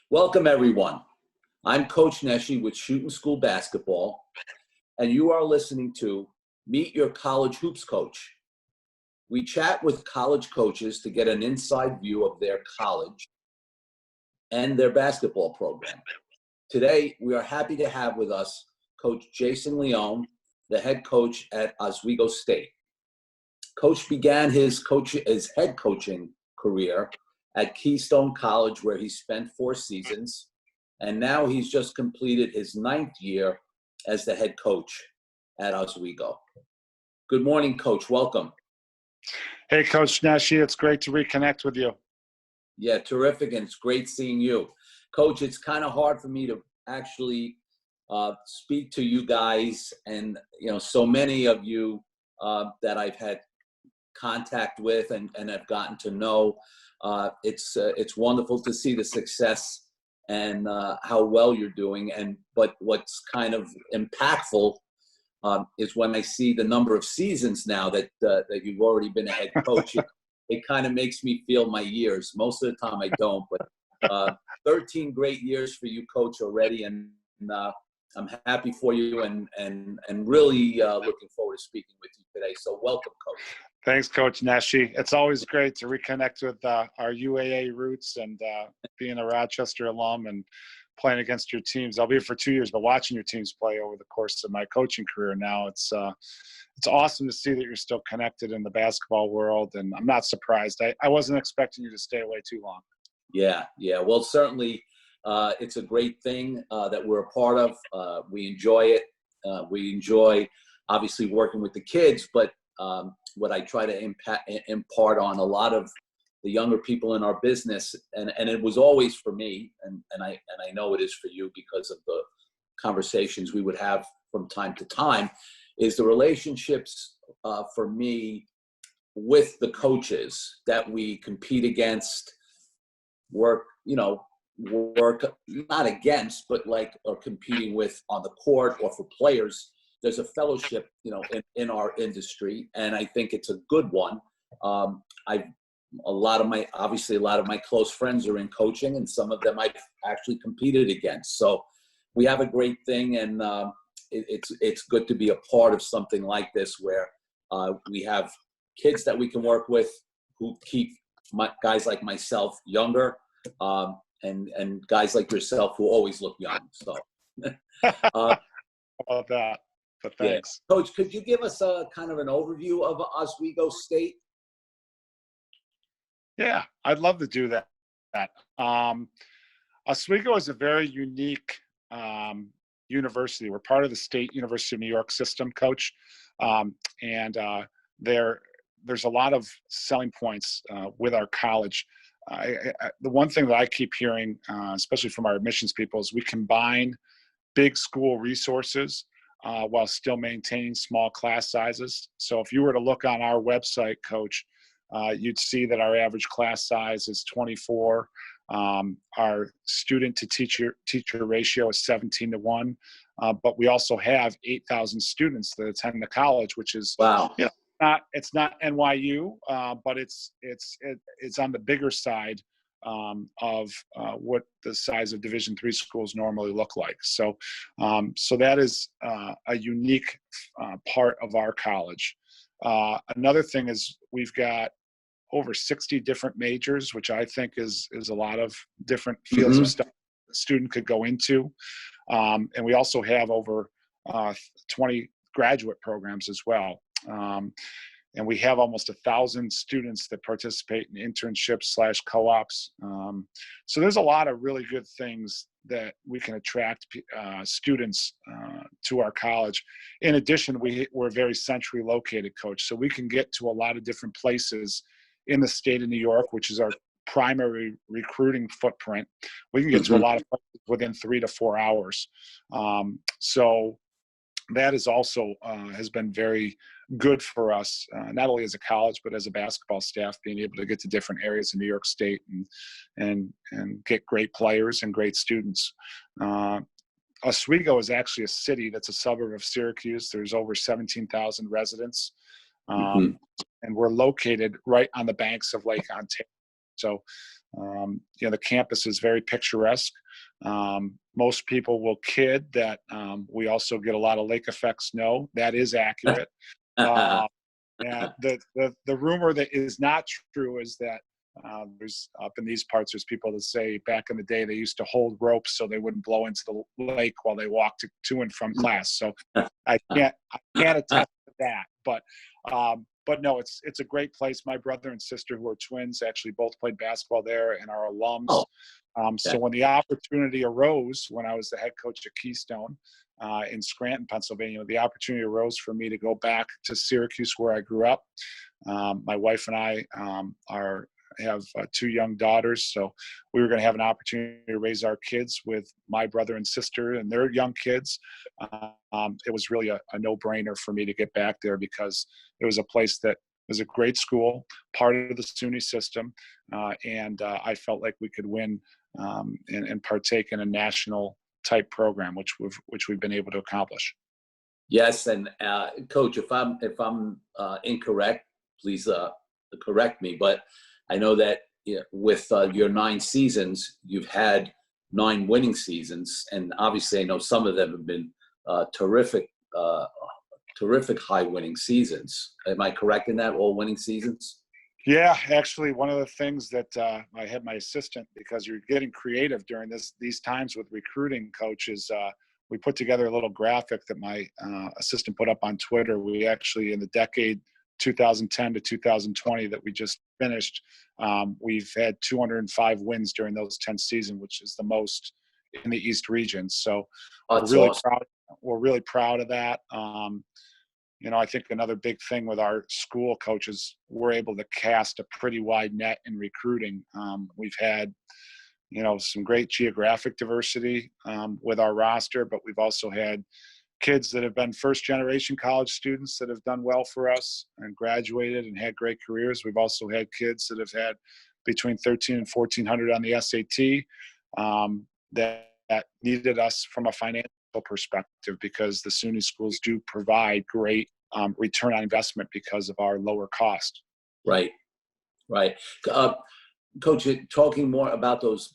Welcome, everyone. I'm Coach Neshi with Shooting School Basketball, and you are listening to Meet Your College Hoops Coach. We chat with college coaches to get an inside view of their college and their basketball program. Today, we are happy to have with us Coach Jason Leone, the head coach at Oswego State. Coach began his head coaching career at Keystone College, where he spent 4 seasons, and now he's just completed his 9th year as the head coach at Oswego. Good morning, Coach. Welcome. Hey, Coach Neshi. It's great to reconnect with you. Yeah, terrific, and it's great seeing you. Coach, it's kind of hard for me to actually speak to you guys and, so many of you that I've had contact with and have gotten to know. It's wonderful to see the success and how well you're doing. But what's kind of impactful is when I see the number of seasons now that you've already been a head coach. It kind of makes me feel my years. Most of the time I don't, but 13 great years for you, Coach, already, and I'm happy for you and really looking forward to speaking with you today. So welcome, Coach. Thanks, Coach Neshi. It's always great to reconnect with our UAA roots and being a Rochester alum and playing against your teams. I'll be here for 2 years, but watching your teams play over the course of my coaching career now, it's awesome to see that you're still connected in the basketball world, and I'm not surprised. I wasn't expecting you to stay away too long. Yeah. Well, certainly it's a great thing that we're a part of. We enjoy it. We enjoy, obviously, working with the kids, but what I try to impart on a lot of the younger people in our business, and it was always for me, and I know it is for you because of the conversations we would have from time to time, is the relationships for me with the coaches that we compete against, work not against, but or competing with on the court or for players. There's a fellowship, in our industry, and I think it's a good one. A lot of my close friends are in coaching, and some of them I've actually competed against. So we have a great thing, and it's good to be a part of something like this where we have kids that we can work with who keep guys like myself younger, and guys like yourself who always look young. So. About that. But thanks. Yeah. Coach, could you give us a kind of an overview of Oswego State? Yeah, I'd love to do that. Oswego is a very unique university. We're part of the State University of New York system, Coach. And there's a lot of selling points with our college. The one thing that I keep hearing, especially from our admissions people, is we combine big school resources while still maintaining small class sizes. So if you were to look on our website, Coach, you'd see that our average class size is 24. Our student to teacher ratio is 17-1. But we also have 8,000 students that attend the college, which is wow. It's not NYU, but it's on the bigger side of what the size of Division III schools normally look like. So that is a unique part of our college. Another thing is we've got over 60 different majors, which I think is a lot of different fields of stuff a student could go into. And we also have over 20 graduate programs as well. And we have almost 1,000 students that participate in internships / co-ops. So there's a lot of really good things that we can attract students to our college. In addition, we're very centrally located, Coach, so we can get to a lot of different places in the state of New York, which is our primary recruiting footprint. We can get to a lot of places within 3 to 4 hours. So that is also has been very good for us, not only as a college, but as a basketball staff, being able to get to different areas in New York State and get great players and great students. Oswego is actually a city that's a suburb of Syracuse. There's over 17,000 residents. And we're located right on the banks of Lake Ontario. So, the campus is very picturesque. Most people will kid that we also get a lot of lake effect snow. That is accurate. And the rumor that is not true is that there's up in these parts, there's people that say back in the day they used to hold ropes so they wouldn't blow into the lake while they walked to and from class. So I can't attest to that, but no, it's a great place. My brother and sister, who are twins, actually both played basketball there and are alums. Oh, So when the opportunity arose, when I was the head coach at Keystone in Scranton, Pennsylvania, the opportunity arose for me to go back to Syracuse, where I grew up. My wife and I have two young daughters, so we were going to have an opportunity to raise our kids with my brother and sister and their young kids. It was really a no-brainer for me to get back there because it was a place that was a great school, part of the SUNY system, and I felt like we could win and partake in a national type program, which we've been able to accomplish. yes, and Coach, if I'm incorrect, please correct me. But I know that with your 9 seasons, you've had 9 winning seasons, and obviously I know some of them have been terrific high winning seasons. Am I correct in that? All winning seasons? Yeah, actually, one of the things that I had my assistant, because you're getting creative during these times with recruiting, coaches. We put together a little graphic that my assistant put up on Twitter. We actually, in the decade 2010 to 2020 that we just finished, we've had 205 wins during those 10 seasons, which is the most in the East region. So That's we're really awesome. proud. We're really proud of that. I think another big thing with our school coaches, we're able to cast a pretty wide net in recruiting. We've had, some great geographic diversity with our roster, but we've also had kids that have been first-generation college students that have done well for us and graduated and had great careers. We've also had kids that have had between 13 and 1,400 on the SAT that needed us from a financial perspective, because the SUNY schools do provide great return on investment because of our lower cost. Right. Coach, talking more about those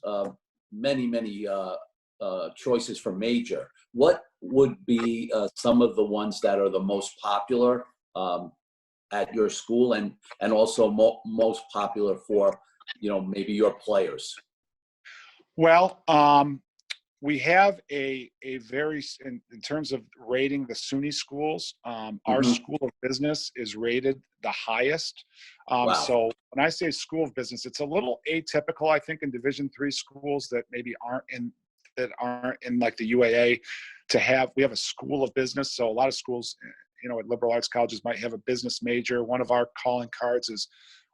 many choices for major, what would be some of the ones that are the most popular at your school, and also most popular for maybe your players? Well, we have a very, in terms of rating the SUNY schools, our School of Business is rated the highest. Wow. So when I say School of Business, it's a little atypical, I think, in Division III schools that maybe aren't in like the UAA we have a School of Business. So a lot of schools, at liberal arts colleges might have a business major. One of our calling cards is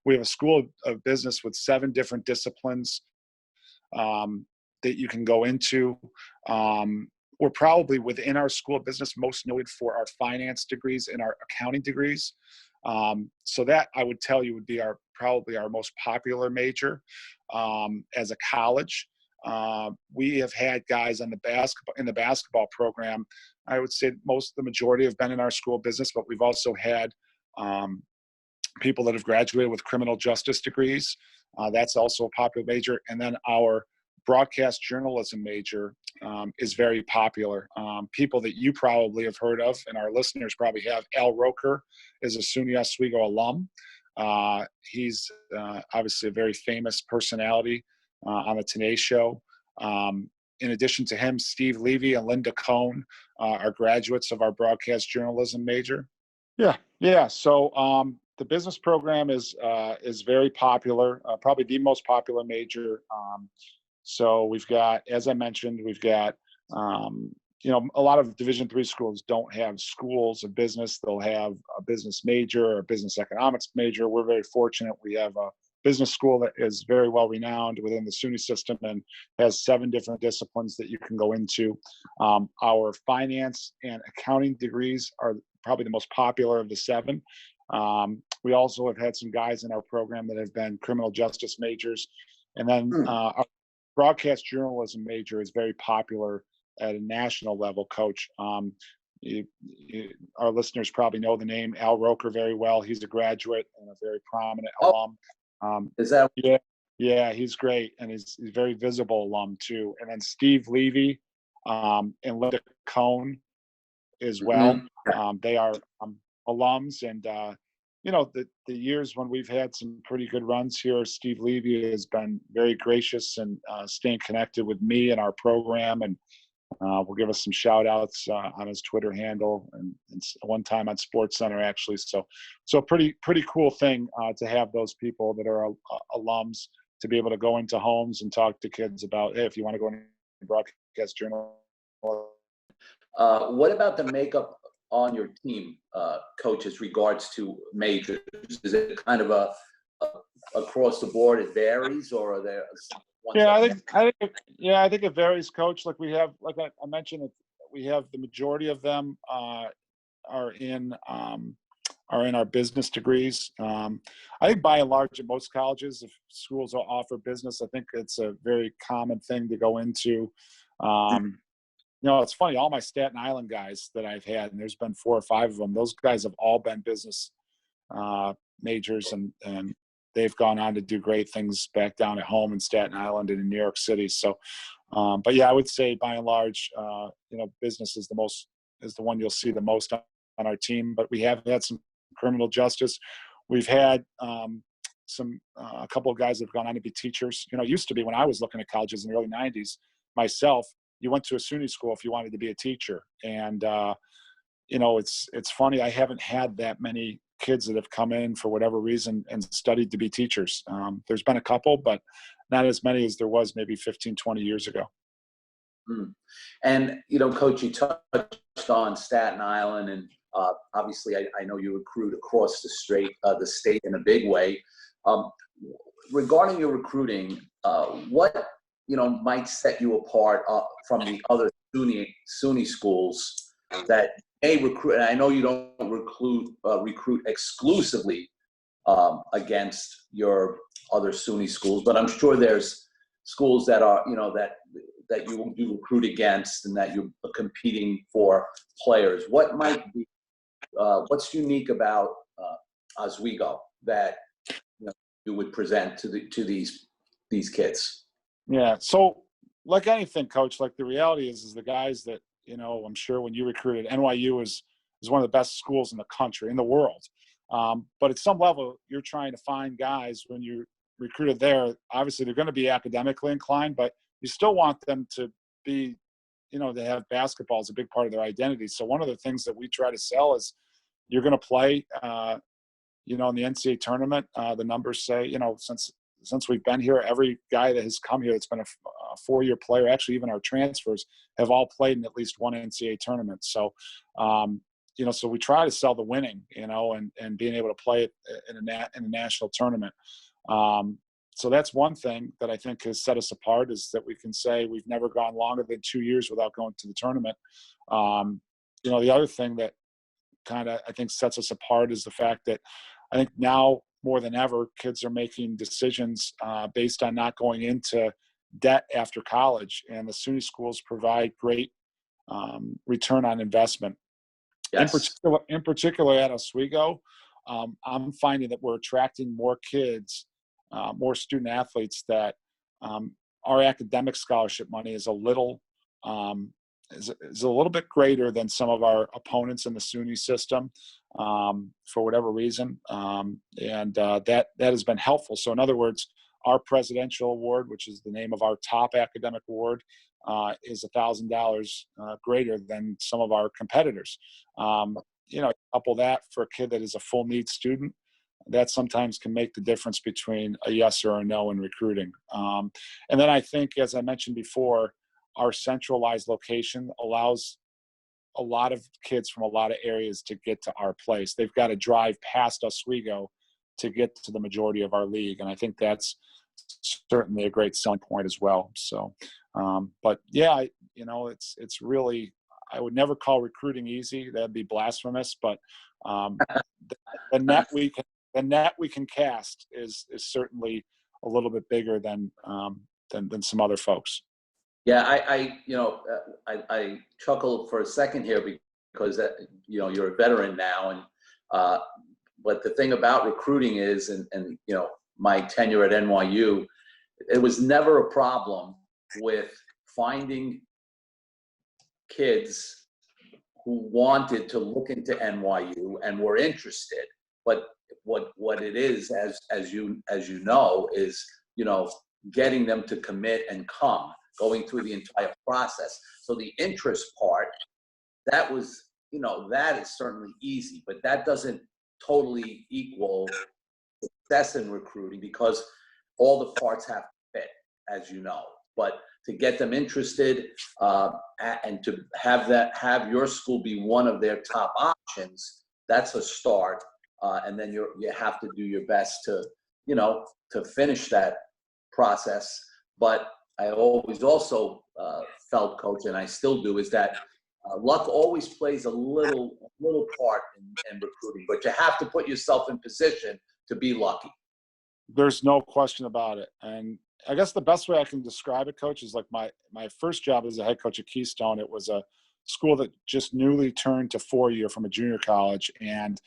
we have a School of Business with 7 different disciplines that you can go into. We're probably, within our School of Business, most noted for our finance degrees and our accounting degrees. So that, I would tell you, would be probably our most popular major as a college. We have had guys in the basketball program. I would say the majority have been in our School of Business, but we've also had people that have graduated with criminal justice degrees. That's also a popular major. And then our broadcast journalism major is very popular. People that you probably have heard of, and our listeners probably have, Al Roker is a SUNY Oswego alum. He's obviously a very famous personality on the Today Show. In addition to him, Steve Levy and Linda Cohn are graduates of our broadcast journalism major. Yeah. So the business program is very popular, probably the most popular major. So we've got, as I mentioned, a lot of Division III schools don't have schools of business. They'll have a business major or a business economics major. We're very fortunate. We have a business school that is very well renowned within the SUNY system and has 7 different disciplines that you can go into. Our finance and accounting degrees are probably the most popular of the 7. We also have had some guys in our program that have been criminal justice majors. And then our broadcast journalism major is very popular at a national level, Coach. Our listeners probably know the name Al Roker very well. He's a graduate and a very prominent alum. Is that Yeah, he's great, and he's very visible alum too. And then Steve Levy, and Linda Cohn as well. Hmm. They are alums, and the years when we've had some pretty good runs here, Steve Levy has been very gracious and staying connected with me and our program, and will give us some shout outs on his Twitter handle and one time on Sports Center actually. So pretty cool thing to have those people that are alums to be able to go into homes and talk to kids about, hey, if you want to go into broadcast journalism. What about the makeup on your team, coach, as regards to majors? Is it kind of a across the board? It varies, or are there some ones Yeah, that? I think it varies, Coach. Like we have, like I mentioned, we have the majority of them are in our business degrees. I think by and large, at most colleges, if schools offer business, I think it's a very common thing to go into. It's funny. All my Staten Island guys that I've had, and there's been 4 or 5 of them. Those guys have all been business majors, and they've gone on to do great things back down at home in Staten Island and in New York City. So, but yeah, I would say by and large, business is the one you'll see the most on our team. But we have had some criminal justice. We've had a couple of guys that have gone on to be teachers. It used to be when I was looking at colleges in the early 90s, myself, you went to a SUNY school if you wanted to be a teacher. And, it's funny. I haven't had that many kids that have come in for whatever reason and studied to be teachers. There's been a couple, but not as many as there was maybe 15, 20 years ago. Mm. And, Coach, you touched on Staten Island, and obviously I know you recruit across the state in a big way. Regarding your recruiting, what, might set you apart from the other SUNY schools that may recruit? And I know you don't recruit exclusively against your other SUNY schools, but I'm sure there's schools that are, that you do recruit against and that you're competing for players. What might be, what's unique about Oswego that you would present to these kids? Yeah. So like anything, Coach, like the reality is the guys that, I'm sure when you recruited, NYU is one of the best schools in the country, in the world. But at some level, you're trying to find guys when you recruited there. Obviously, they're going to be academically inclined, but you still want them to be, they have basketball as a big part of their identity. So one of the things that we try to sell is you're going to play, in the NCAA tournament. The numbers say, since we've been here, every guy that has come here that's been a 4-year player, actually even our transfers, have all played in at least one NCAA tournament. So, so we try to sell the winning, and being able to play it in a national tournament. So that's one thing that I think has set us apart, is that we can say we've never gone longer than 2 years without going to the tournament. The other thing that kind of I think sets us apart is the fact that I think now more than ever, kids are making decisions based on not going into debt after college, and the SUNY schools provide great return on investment. Yes. In particular at Oswego, I'm finding that we're attracting more kids, more student athletes that our academic scholarship money is a little bit greater than some of our opponents in the SUNY system, for whatever reason, and that has been helpful. So in other words, our presidential award, which is the name of our top academic award, is $1,000 greater than some of our competitors. Couple that for a kid that is a full need student, that sometimes can make the difference between a yes or a no in recruiting. And then I think, as I mentioned before, our centralized location allows a lot of kids from a lot of areas to get to our place. They've got to drive past Oswego to get to the majority of our league. And I think that's certainly a great selling point as well. So, but yeah, it's really, I would never call recruiting easy. That'd be blasphemous, but the net we can cast is certainly a little bit bigger than some other folks. Yeah, I chuckle for a second here because you're a veteran now, and but the thing about recruiting is, and my tenure at NYU, it was never a problem with finding kids who wanted to look into NYU and were interested. But what it is, as you know, is, you know, getting them to commit and come, going through the entire process. So the interest part, that was, you know, that is certainly easy, but that doesn't totally equal success in recruiting, because all the parts have to fit, as you know. But to get them interested, and to have your school be one of their top options, that's a start. And then you have to do your best to, you know, to finish that process. But I always also felt, Coach, and I still do, is that luck always plays a little part in recruiting, but you have to put yourself in position to be lucky. There's no question about it. And I guess the best way I can describe it, Coach, is like my first job as a head coach at Keystone. It was a school that just newly turned to 4-year from a junior college, and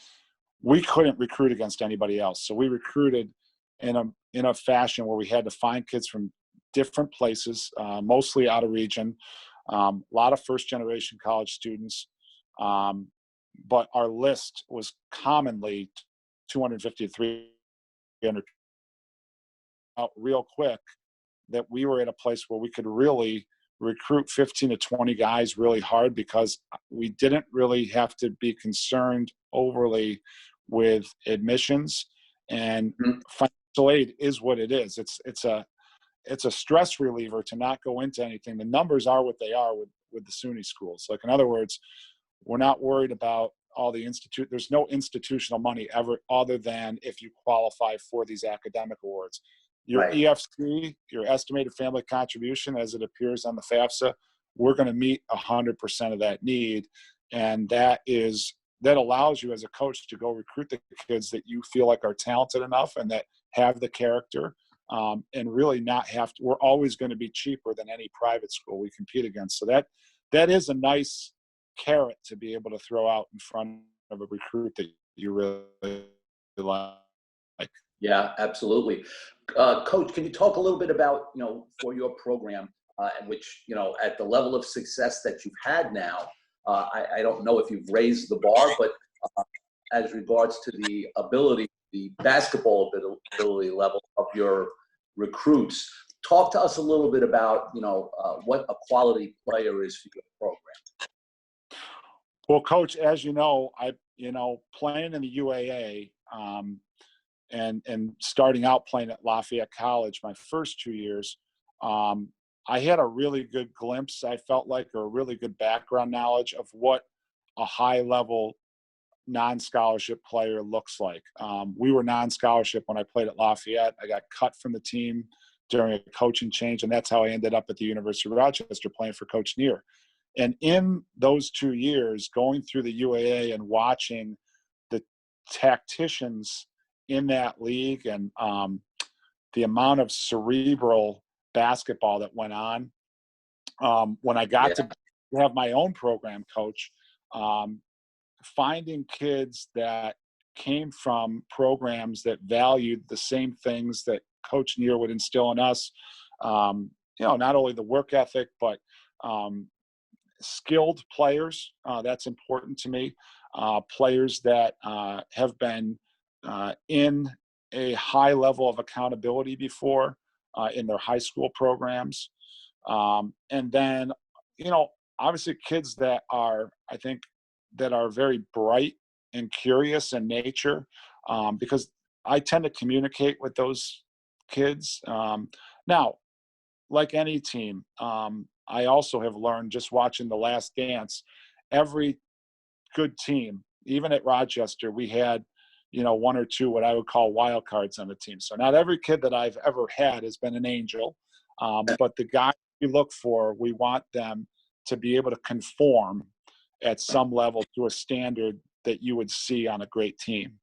we couldn't recruit against anybody else. So we recruited in a fashion where we had to find kids from different places, mostly out of region, a lot of first-generation college students. But our list was commonly 250 to 300 out real quick, that we were at a place where we could really recruit 15 to 20 guys really hard, because we didn't really have to be concerned overly with admissions, and financial aid is what it is. It's a stress reliever to not go into anything. The numbers are what they are with the SUNY schools. Like, in other words, we're not worried about all the there's no institutional money ever, other than if you qualify for these academic awards. Your Right. EFC, your estimated family contribution, as it appears on the FAFSA, we're going to meet 100% of that need. And that allows you as a coach to go recruit the kids that you feel like are talented enough and that have the character, and really not have to. We're always going to be cheaper than any private school we compete against. So that is a nice carrot to be able to throw out in front of a recruit that you really like. Yeah, absolutely. Coach, can you talk a little bit about, you know, for your program, and which, you know, at the level of success that you've had now, I don't know if you've raised the bar, but as regards to the basketball ability level of your recruits, talk to us a little bit about, you know, what a quality player is for your program. Well, Coach, as you know, playing in the UAA, and starting out playing at Lafayette College my first 2 years, I had a really good glimpse, I felt like, or a really good background knowledge of what a high-level non-scholarship player looks like. We were non-scholarship when I played at Lafayette. I got cut from the team during a coaching change, and that's how I ended up at the University of Rochester playing for Coach Neer. And in those 2 years, going through the UAA and watching the tacticians in that league, and the amount of cerebral basketball that went on, when I got to have my own program, Coach, finding kids that came from programs that valued the same things that Coach Neer would instill in us, not only the work ethic, but skilled players. That's important to me. Players that have been in a high level of accountability before in their high school programs. And then, obviously kids that are, I think, that are very bright and curious in nature, because I tend to communicate with those kids. Now, like any team, I also have learned, just watching The Last Dance, every good team, even at Rochester, we had, one or two what I would call wild cards on the team. So not every kid that I've ever had has been an angel, but the guys we look for, we want them to be able to conform at some level to a standard that you would see on a great team.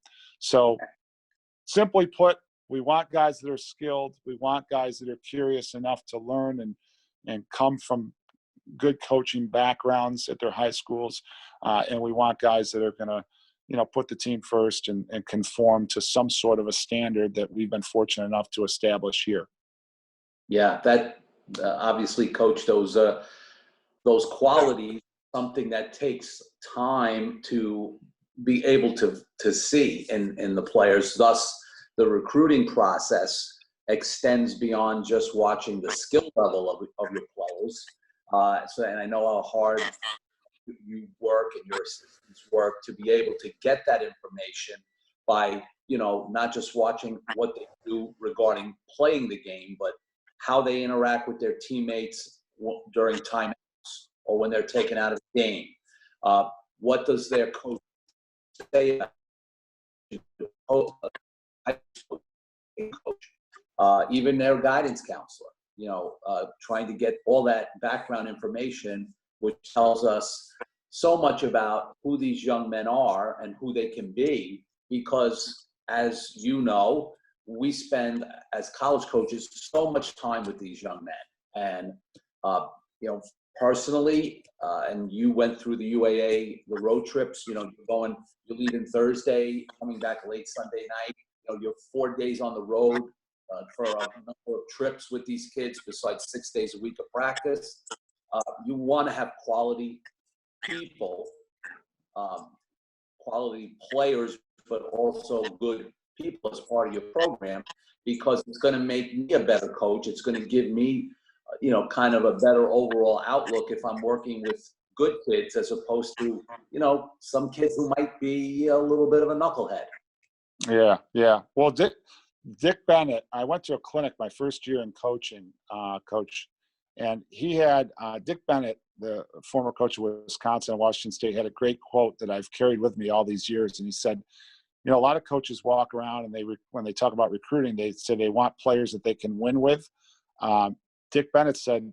So simply put, we want guys that are skilled. We want guys that are curious enough to learn and come from good coaching backgrounds at their high schools. And we want guys that are going to, put the team first and conform to some sort of a standard that we've been fortunate enough to establish here. Yeah, that obviously, coach, those qualities, something that takes time to be able to see in the players. Thus, the recruiting process extends beyond just watching the skill level of your players. And I know how hard you work and your assistants work to be able to get that information by, not just watching what they do regarding playing the game, but how they interact with their teammates during timeouts or when they're taken out of the game. What does their coach say about coach, even their guidance counselor, trying to get all that background information, which tells us so much about who these young men are and who they can be, because as you know, we spend as college coaches so much time with these young men. And, personally, and you went through the UAA, the road trips, you're leaving Thursday, coming back late Sunday night, you're 4 days on the road for a number of trips with these kids besides 6 days a week of practice. You want to have quality people, quality players, but also good people as part of your program, because it's going to make me a better coach. It's going to give me, kind of a better overall outlook if I'm working with good kids as opposed to, some kids who might be a little bit of a knucklehead. Yeah, yeah. Well, Dick Bennett, I went to a clinic my first year in coaching, coach, and he had Dick Bennett, the former coach of Wisconsin and Washington State, had a great quote that I've carried with me all these years. And he said, a lot of coaches walk around and when they talk about recruiting, they say they want players that they can win with. Dick Bennett said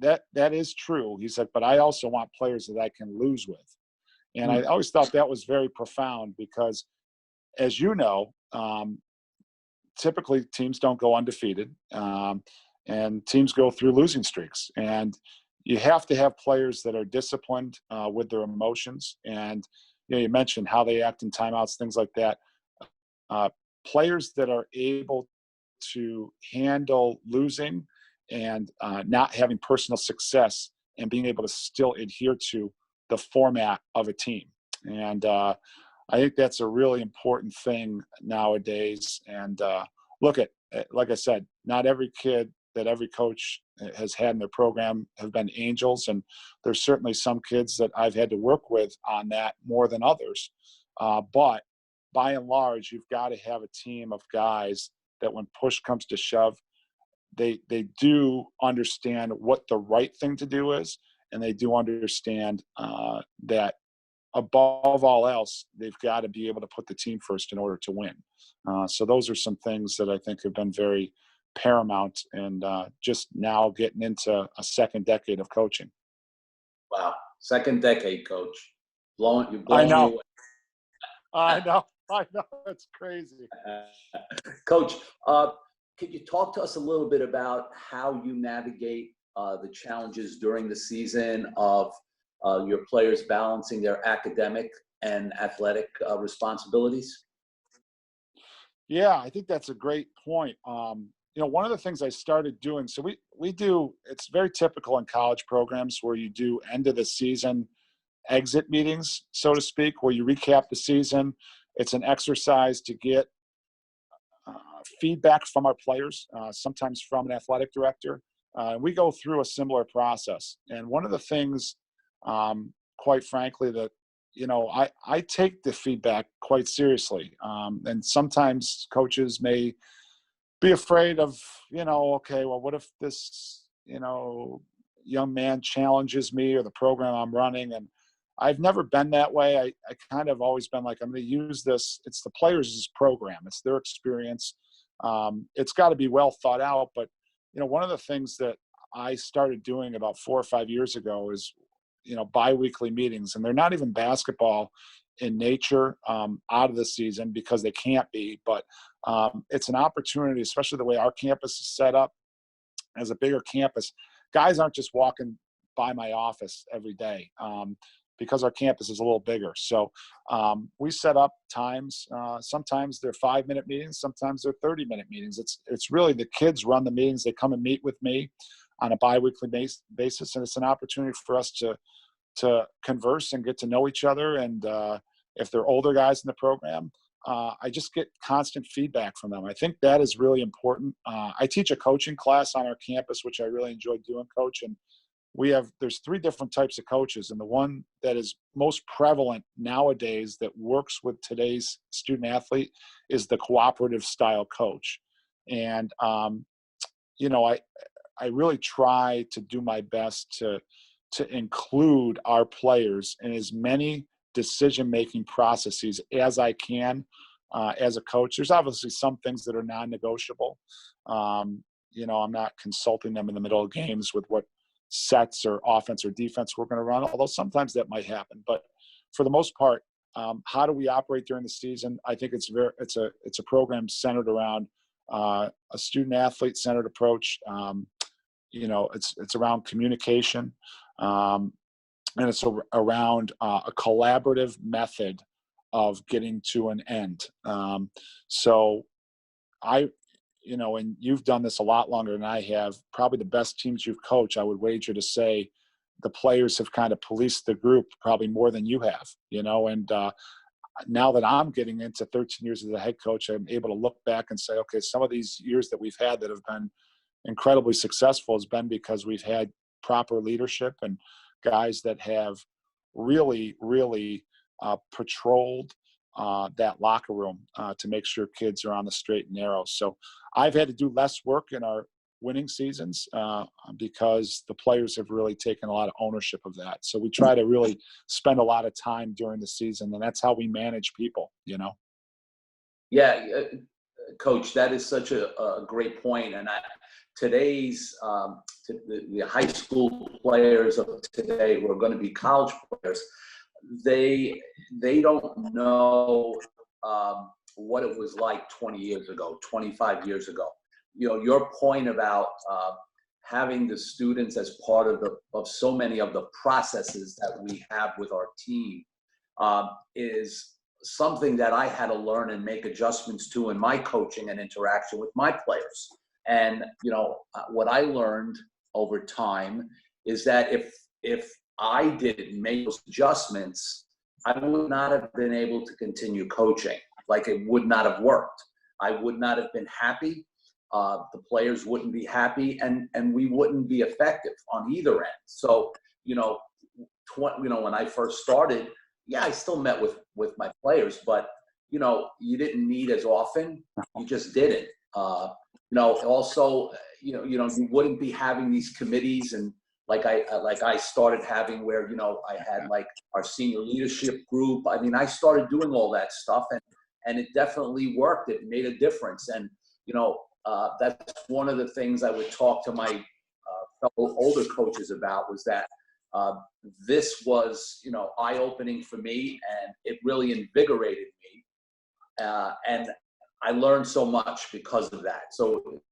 that is true. He said, but I also want players that I can lose with. And I always thought that was very profound because, as you know, typically teams don't go undefeated, and teams go through losing streaks. And you have to have players that are disciplined with their emotions. And you mentioned how they act in timeouts, things like that. Players that are able to handle losing and not having personal success and being able to still adhere to the format of a team. And I think that's a really important thing nowadays. And like I said, not every kid that every coach has had in their program have been angels. And there's certainly some kids that I've had to work with on that more than others. But by and large, you've got to have a team of guys that when push comes to shove, they do understand what the right thing to do is. And they do understand that above all else, they've got to be able to put the team first in order to win. So those are some things that I think have been very paramount, and just now getting into a second decade of coaching. Wow. Second decade, coach. You're blowing I know. me away. I know. It's crazy. Coach, could you talk to us a little bit about how you navigate the challenges during the season of your players balancing their academic and athletic responsibilities? Yeah, I think that's a great point. One of the things I started doing, so we do, it's very typical in college programs where you do end of the season exit meetings, so to speak, where you recap the season. It's an exercise to get feedback from our players, sometimes from an athletic director. We go through a similar process. And one of the things, quite frankly, that I take the feedback quite seriously. And sometimes coaches may be afraid of, okay, well, what if this, young man challenges me or the program I'm running? And I've never been that way. I kind of always been like, I'm going to use this. It's the players' program. It's their experience. It's got to be well thought out. But, one of the things that I started doing about 4 or 5 years ago is, biweekly meetings. And they're not even basketball in nature out of the season because they can't be. But it's an opportunity, especially the way our campus is set up as a bigger campus. Guys aren't just walking by my office every day. because our campus is a little bigger. So we set up times. Sometimes they're 5-minute meetings. Sometimes they're 30-minute meetings. It's really the kids run the meetings. They come and meet with me on a biweekly basis, and it's an opportunity for us to converse and get to know each other. And if they're older guys in the program, I just get constant feedback from them. I think that is really important. I teach a coaching class on our campus, which I really enjoy doing, Coach. And there's 3 different types of coaches. And the one that is most prevalent nowadays that works with today's student athlete is the cooperative style coach. And, I really try to do my best to include our players in as many decision-making processes as I can as a coach. There's obviously some things that are non-negotiable. I'm not consulting them in the middle of games with what sets or offense or defense we're going to run, although sometimes that might happen. But for the most part, how do we operate during the season? I think it's a program centered around a student-athlete centered approach. It's around communication. And it's around a collaborative method of getting to an end. And you've done this a lot longer than I have, probably the best teams you've coached, I would wager to say the players have kind of policed the group probably more than you have, and now that I'm getting into 13 years as a head coach, I'm able to look back and say, okay, some of these years that we've had that have been incredibly successful has been because we've had proper leadership and guys that have really, really patrolled that locker room to make sure kids are on the straight and narrow. So I've had to do less work in our winning seasons because the players have really taken a lot of ownership of that. So we try to really spend a lot of time during the season, and that's how we manage people, Yeah, Coach, that is such a great point. And today's the high school players of today who are going to be college players, they don't know what it was like 20 years ago, 25 years ago. Your point about having the students as part of so many of the processes that we have with our team is something that I had to learn and make adjustments to in my coaching and interaction with my players. And, what I learned over time is that if I didn't make those adjustments, I would not have been able to continue coaching. Like, it would not have worked. I would not have been happy. The players wouldn't be happy, and we wouldn't be effective on either end. So, when I first started, I still met with my players, but you didn't meet as often. You just didn't. Also, you wouldn't be having these committees, and like I started having where I had like our senior leadership group. I mean, I started doing all that stuff, and it definitely worked. It made a difference, and that's one of the things I would talk to my fellow older coaches about, was that this was, eye-opening for me, and it really invigorated me. And I learned so much because of that. So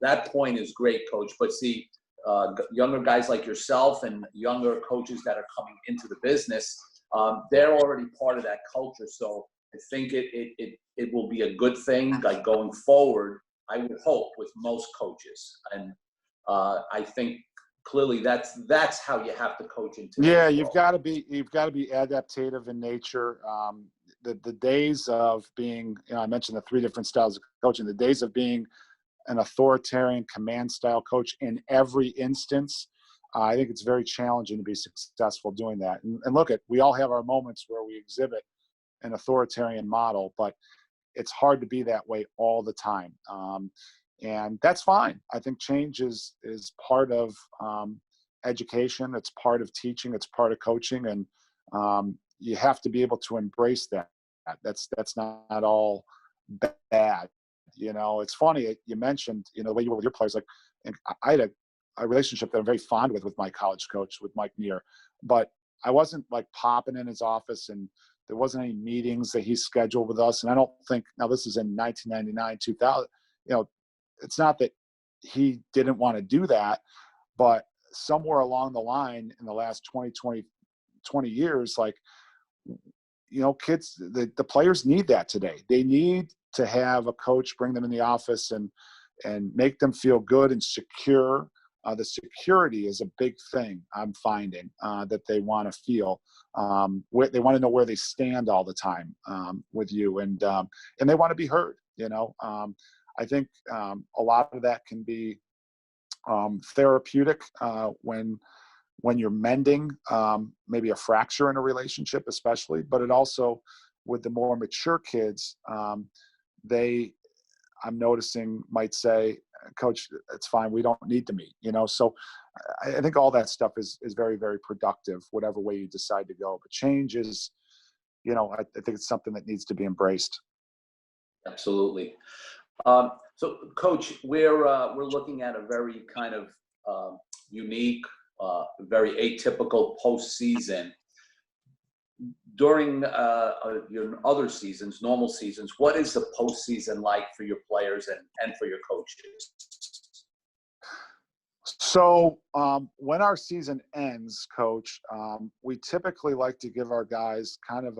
that point is great, Coach. But see, younger guys like yourself and younger coaches that are coming into the business, they're already part of that culture. So I think it will be a good thing, like, going forward, I would hope, with most coaches. And I think clearly that's how you have to coach into. Yeah, you've got to be adaptive in nature. The days of being, I mentioned the 3 different styles of coaching. The days of being an authoritarian command style coach in every instance, I think it's very challenging to be successful doing that. And look, we all have our moments where we exhibit an authoritarian model, but it's hard to be that way all the time. And that's fine. I think change is part of education. It's part of teaching. It's part of coaching. And you have to be able to embrace that. That's not all bad. It's funny, you mentioned, the way you were with your players. Like, and I had a relationship that I'm very fond with my college coach, with Mike Neer, but I wasn't like popping in his office, and there wasn't any meetings that he scheduled with us. And I don't think, now this is in 1999, 2000, it's not that he didn't want to do that, but somewhere along the line in the last 20 20 years, like, kids, the players need that today. They need to have a coach bring them in the office and make them feel good and secure. The security is a big thing I'm finding that they want to feel. They want to know where they stand all the time with you, and they want to be heard. I think a lot of that can be therapeutic when you're mending maybe a fracture in a relationship, especially. But it also, with the more mature kids, I'm noticing might say, Coach, it's fine. We don't need to meet, So I think all that stuff is very, very productive, whatever way you decide to go. But change is, I think it's something that needs to be embraced. Absolutely. So, Coach, we're looking at a very kind of unique, very atypical postseason. During your other seasons, normal seasons, what is the postseason like for your players and for your coaches? So when our season ends, Coach, we typically like to give our guys kind of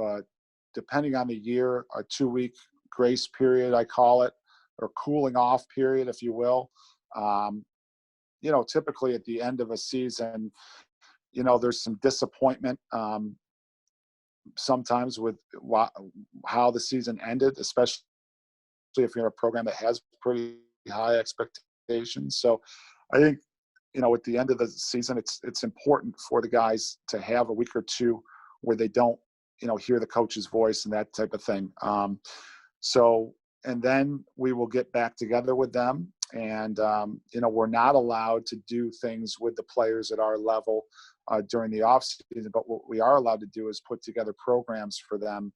depending on the year, a 2-week grace period, I call it, or cooling off period, if you will. Typically at the end of a season, there's some disappointment sometimes with how the season ended, especially if you're in a program that has pretty high expectations. So I think, at the end of the season, it's important for the guys to have a week or two where they don't, hear the coach's voice and that type of thing. And then we will get back together with them. And, we're not allowed to do things with the players at our level during the off season, but what we are allowed to do is put together programs for them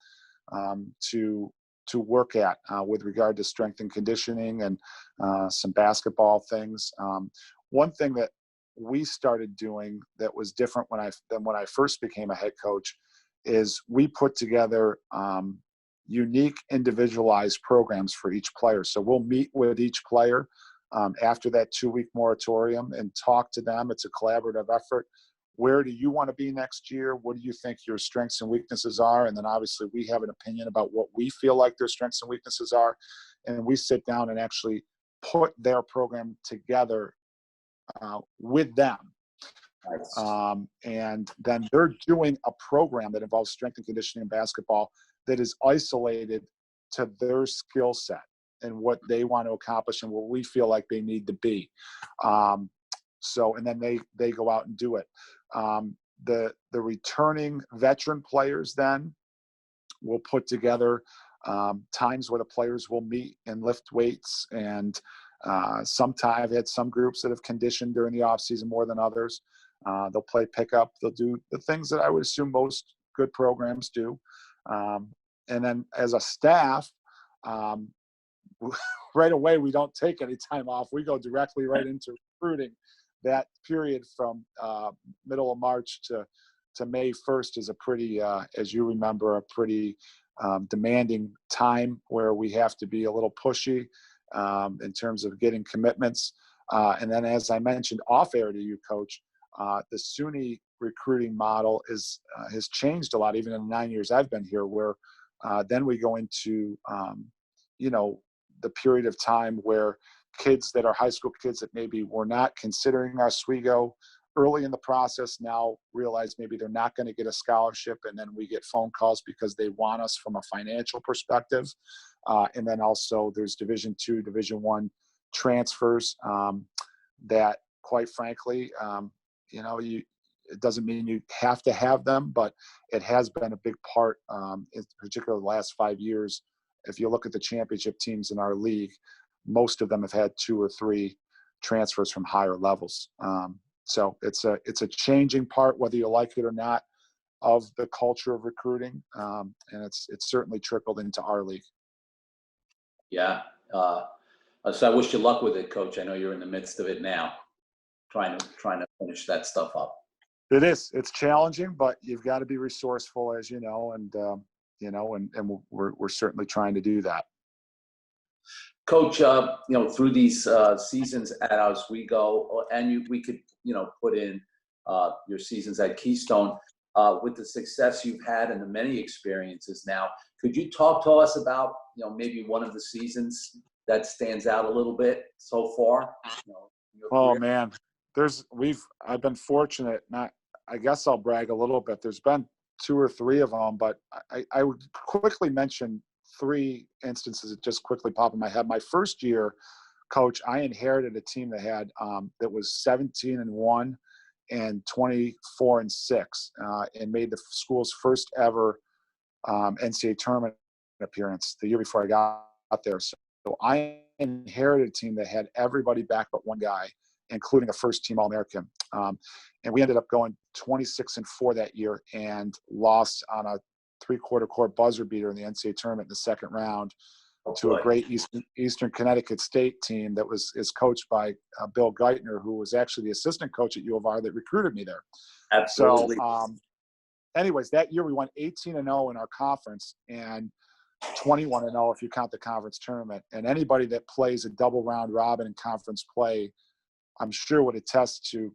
to work at with regard to strength and conditioning and some basketball things. One thing that we started doing that was different than when I first became a head coach is we put together unique individualized programs for each player. So we'll meet with each player after that 2-week moratorium and talk to them. It's a collaborative effort. Where do you want to be next year? What do you think your strengths and weaknesses are? And then obviously we have an opinion about what we feel like their strengths and weaknesses are. And we sit down and actually put their program together with them. Nice. And then they're doing a program that involves strength and conditioning in basketball that is isolated to their skill set and what they want to accomplish and what we feel like they need to be. And then they go out and do it. The returning veteran players then will put together times where the players will meet and lift weights. And sometimes I've had some groups that have conditioned during the off season more than others. They'll play pickup. They'll do the things that I would assume most good programs do. And then as a staff, right away, we don't take any time off. We go directly right into recruiting. That period from middle of March to May 1st is a pretty, as you remember, a pretty demanding time where we have to be a little pushy in terms of getting commitments. And then, as I mentioned off air to you, Coach, the SUNY recruiting model has changed a lot, even in the 9 years I've been here, where then we go into, the period of time where kids that are high school kids that maybe were not considering Oswego early in the process now realize maybe they're not going to get a scholarship, and then we get phone calls because they want us from a financial perspective. And then also there's Division II, Division I transfers that, quite frankly, it doesn't mean you have to have them, but it has been a big part, in particular the last 5 years. If you look at the championship teams in our league, most of them have had 2 or 3 transfers from higher levels. So it's a changing part, whether you like it or not, of the culture of recruiting, and it's certainly trickled into our league. Yeah. So I wish you luck with it, Coach. I know you're in the midst of it now, trying to finish that stuff up. It is. It's challenging, but you've got to be resourceful, as you know, and we're certainly trying to do that. Coach, through these seasons at Oswego, and we could, put in your seasons at Keystone. with the success you've had and the many experiences now, could you talk to us about, maybe one of the seasons that stands out a little bit so far? In your Oh career? man, I've been fortunate. Not, I guess I'll brag a little bit. There's been 2 or 3 of them, but I would quickly mention 3 instances that just quickly pop in my head. My first year, coach, I inherited a team that had that was 17-1 and 24-6, and made the school's first ever NCAA tournament appearance the year before I got there. So I inherited a team that had everybody back but one guy, including a first-team All-American. And we ended up going 26-4 that year and lost on a 3/4 court buzzer beater in the NCAA tournament in the second round to a great Eastern Connecticut State team that is coached by Bill Geithner, who was actually the assistant coach at U of R that recruited me there. Absolutely. So, anyways, that year we won 18-0 in our conference and 21-0 if you count the conference tournament. And anybody that plays a double round robin in conference play, I'm sure would attest to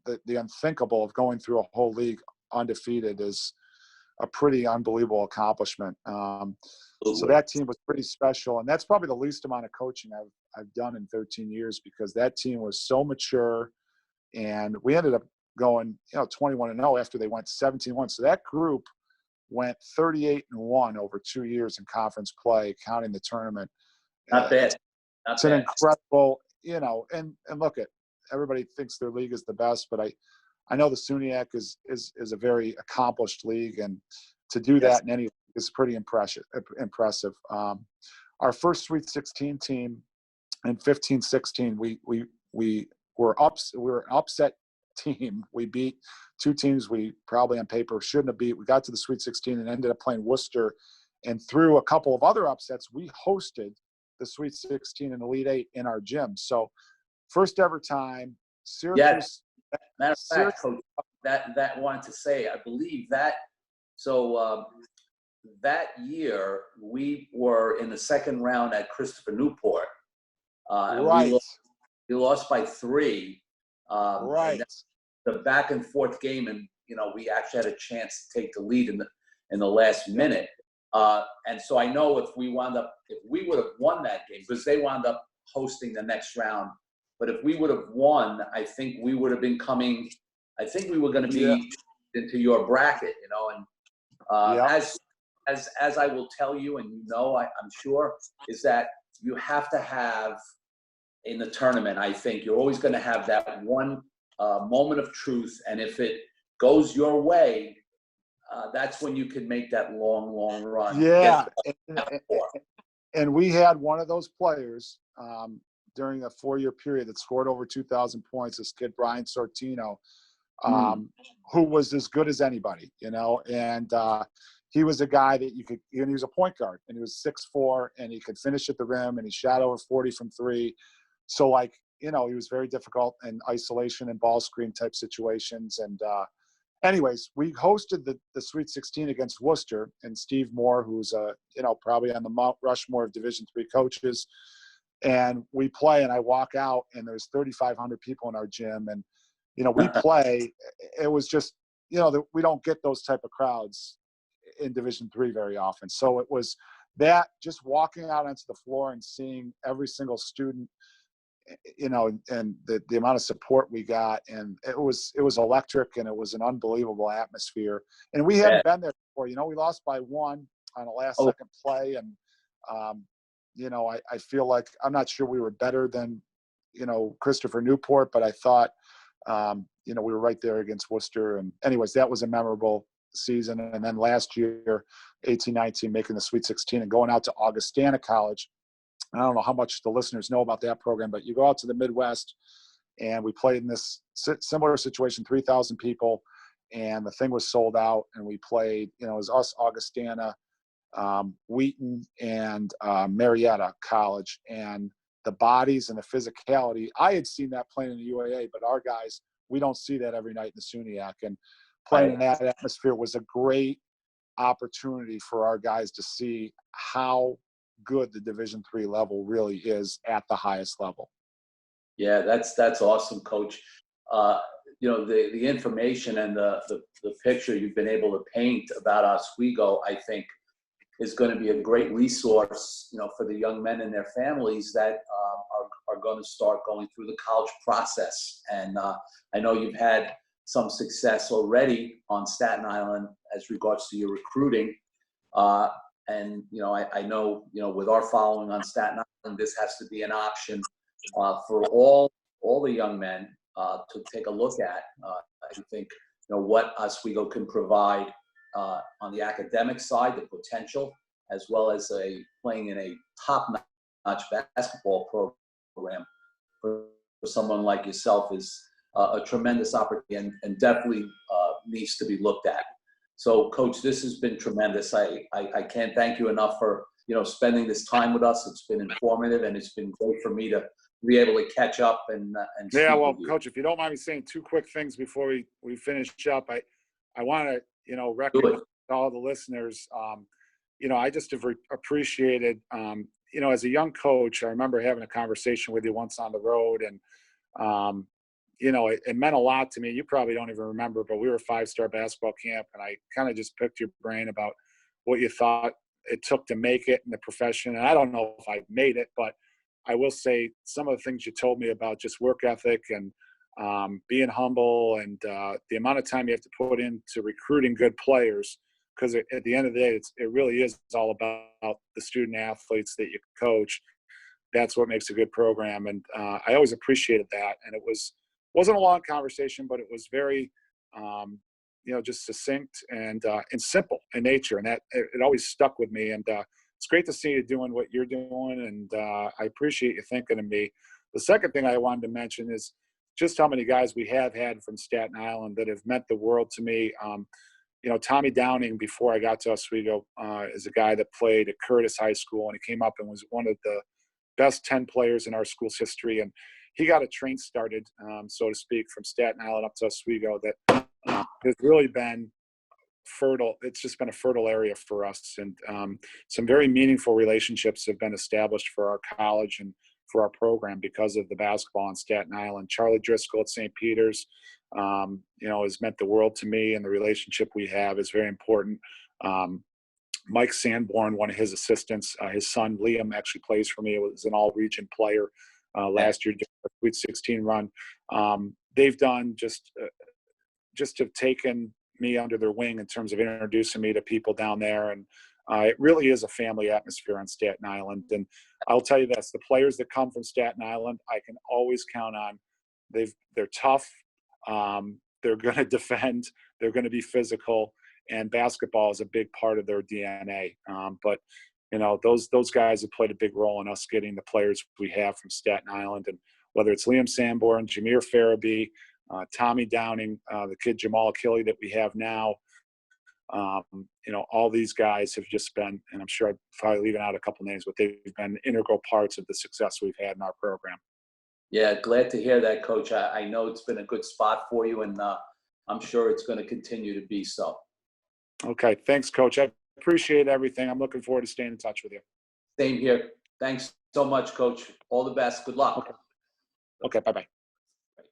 the unthinkable of going through a whole league undefeated is a pretty unbelievable accomplishment. So that team was pretty special, and that's probably the least amount of coaching I've done in 13 years because that team was so mature, and we ended up going 21-0 after they went 17-1. So that group went 38-1 over 2 years in conference play, counting the tournament. Not bad. It's an incredible, and look at everybody thinks their league is the best, but I know the SUNYAC is a very accomplished league, and to do that in any league is pretty impressive. Our first Sweet 16 team in 15-16, we were an upset team. We beat 2 teams we probably on paper shouldn't have beat. We got to the Sweet 16 and ended up playing Worcester, and through a couple of other upsets, we hosted the Sweet 16 and Elite 8 in our gym. So first ever time, Syracuse. Yes. Matter of fact, Coach, that wanted to say, I believe that. So that year we were in the second round at Christopher Newport. Right. We lost by 3. Right. The back and forth game, and we actually had a chance to take the lead in the last minute. And so I know if we would have won that game, because they wound up hosting the next round. But if we would have won, I think we would have been coming. I think we were going to be into your bracket, and as I will tell you, and I'm sure, is that you have to have in the tournament. I think you're always going to have that one moment of truth, and if it goes your way, that's when you can make that long run. Yeah, and we had one of those players during a 4-year period that scored over 2,000 points. This kid Brian Sortino, who was as good as anybody, and he was a guy that he was a point guard, and he was 6'4", and he could finish at the rim, and he shot over 40 from 3. So he was very difficult in isolation and ball screen type situations. And anyways, we hosted the Sweet 16 against Worcester, and Steve Moore, who's probably on the Mount Rushmore of Division III coaches. And we play, and I walk out, and there's 3,500 people in our gym, and we play. It was just we don't get those type of crowds in Division III very often. So it was that, just walking out onto the floor and seeing every single student, and the amount of support we got, and it was electric, and it was an unbelievable atmosphere. And we hadn't been there before. We lost by 1 on a last second play, and I feel like, I'm not sure we were better than Christopher Newport, but I thought we were right there against Worcester. And anyways, that was a memorable season. And then last year, 18-19, making the Sweet 16 and going out to Augustana College. I don't know how much the listeners know about that program, but you go out to the Midwest, and we played in this similar situation, 3,000 people, and the thing was sold out. And we played, it was us, Augustana, Wheaton, and Marietta College. And the bodies and the physicality, I had seen that playing in the UAA, but our guys, we don't see that every night in the SUNYAC. And playing in that atmosphere was a great opportunity for our guys to see how good the Division III level really is at the highest level. Yeah, that's awesome, Coach. the information and the picture you've been able to paint about Oswego, I think, is going to be a great resource, for the young men and their families that are going to start going through the college process. And I know you've had some success already on Staten Island as regards to your recruiting. And I know, with our following on Staten Island, this has to be an option for all the young men to take a look at. I think, what Oswego can provide on the academic side, the potential, as well as playing in a top-notch basketball program for someone like yourself is a tremendous opportunity and definitely needs to be looked at. So, Coach, this has been tremendous. I can't thank you enough for spending this time with us. It's been informative, and it's been great for me to be able to catch up and yeah. Well, with you. Coach, if you don't mind me saying two quick things before we finish up, I want to recognize all the listeners. I just have appreciated. As a young coach, I remember having a conversation with you once on the road, and it meant a lot to me. You probably don't even remember, but we were a 5-star basketball camp, and I kind of just picked your brain about what you thought it took to make it in the profession. And I don't know if I made it, but I will say some of the things you told me about just work ethic and being humble and the amount of time you have to put into recruiting good players, because at the end of the day, it really is all about the student athletes that you coach. That's what makes a good program. And I always appreciated that. And it wasn't a long conversation, but it was very, just succinct and simple in nature. And that it always stuck with me. And it's great to see you doing what you're doing. And I appreciate you thinking of me. The second thing I wanted to mention is just how many guys we have had from Staten Island that have meant the world to me. Tommy Downing, before I got to Oswego, is a guy that played at Curtis High School, and he came up and was one of the best 10 players in our school's history. And he got a train started, so to speak, from Staten Island up to Oswego that has really been fertile. It's just been a fertile area for us. And some very meaningful relationships have been established for our college and for our program because of the basketball on Staten Island. Charlie Driscoll at St. Peter's, has meant the world to me, and the relationship we have is very important. Mike Sanborn, one of his assistants, his son Liam actually plays for me. He was an all-region player last year, Sweet 16 run. They've done just have taken me under their wing in terms of introducing me to people down there. And it really is a family atmosphere on Staten Island. And I'll tell you this, the players that come from Staten Island, I can always count on. They're tough. They're going to defend. They're going to be physical. And basketball is a big part of their DNA. But those guys have played a big role in us getting the players we have from Staten Island. And whether it's Liam Sanborn, Jameer Farabee, Tommy Downing, the kid Jamal Achille that we have now, all these guys have just been, and I'm sure I'm probably leaving out a couple names, but they've been integral parts of the success we've had in our program. Yeah, glad to hear that, Coach. I know it's been a good spot for you, and I'm sure it's going to continue to be so. Okay, thanks, Coach. I appreciate everything. I'm looking forward to staying in touch with you. Same here. Thanks so much, Coach. All the best. Good luck. Okay, bye-bye.